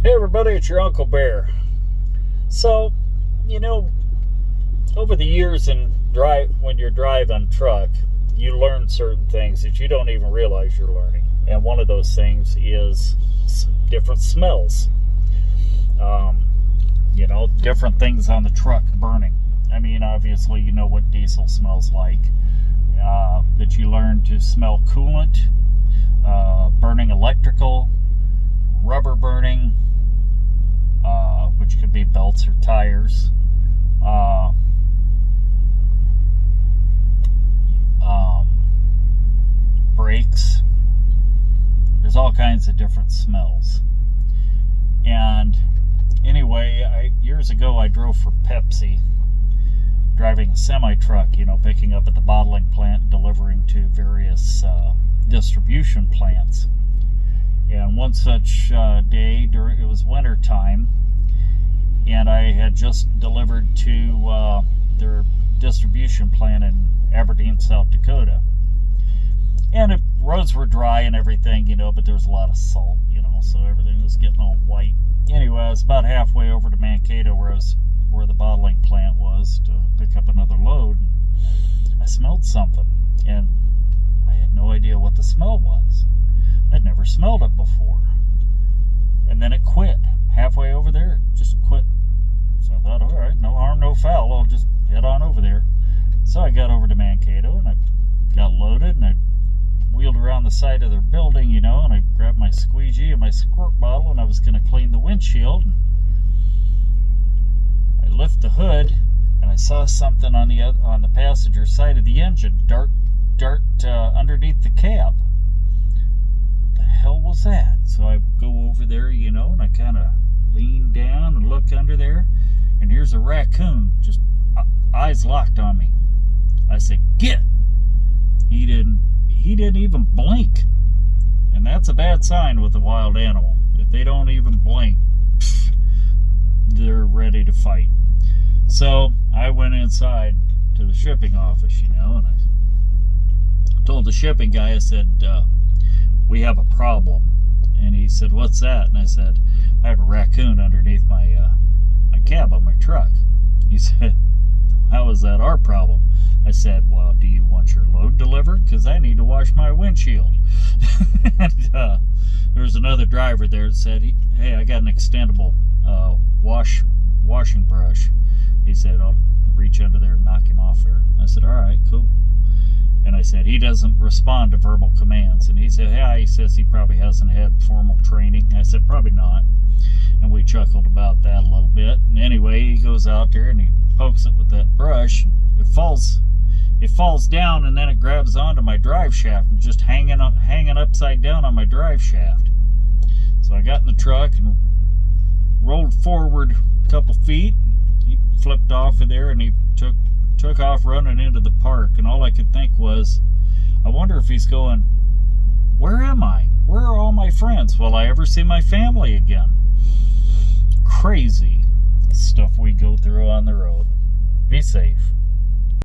Hey everybody, it's your Uncle Bear. So, you know, over the years when you're driving truck, you learn certain things that you don't even realize you're learning. And one of those things is different smells. Different things on the truck burning. I mean, obviously, you know what diesel smells like. That you learn to smell coolant, burning electrical, rubber burning, which could be belts or tires. Brakes. There's all kinds of different smells. And anyway, years ago I drove for Pepsi, driving a semi-truck, picking up at the bottling plant, delivering to various distribution plants. And one such day, it was winter time, and I had just delivered to their distribution plant in Aberdeen, South Dakota. And the roads were dry and everything, but there was a lot of salt, so everything was getting all white. Anyway, I was about halfway over to Mankato, where the bottling plant was, to pick up another load. I smelled something, and I had no idea what the smell was. I'd never smelled it before. And then it quit. Halfway over there, it just quit. So I thought, all right, no harm, no foul. I'll just head on over there. So I got over to Mankato, and I got loaded, and I wheeled around the side of their building, and I grabbed my squeegee and my squirt bottle, and I was going to clean the windshield. And I lift the hood, and I saw something on the passenger side of the engine, dark underneath the cab. What the hell was that? So I go over there, and I kind of lean down and look under there, and here's a raccoon, just eyes locked on me. I said, "Get!" He didn't even blink. And that's a bad sign with a wild animal. If they don't even blink, they're ready to fight. So I went inside to the shipping office, and I told the shipping guy, I said, we have a problem. And he said, "What's that?" And I said, "I have a raccoon underneath my cab on my truck." He said, "How is that our problem?" I said, "Well, do you want your load delivered? Because I need to wash my windshield." And there was another driver there that said, "Hey, I got an extendable washing brush." He said, "I'll reach under there and knock him off there." I said, "All right, cool." And I said, "He doesn't respond to verbal commands." And he said, "Yeah, he says he probably hasn't had formal training." I said, "Probably not." And we chuckled about that a little bit. And anyway, he goes out there and he pokes it with that brush. And it falls down, and then it grabs onto my drive shaft and just hanging upside down on my drive shaft. So I got in the truck and rolled forward a couple feet. He flipped off of there, and he took off running into the park. And all I could think was, I wonder if he's going, where am I? Where are all my friends? Will I ever see my family again? Crazy stuff we go through on the road. Be safe.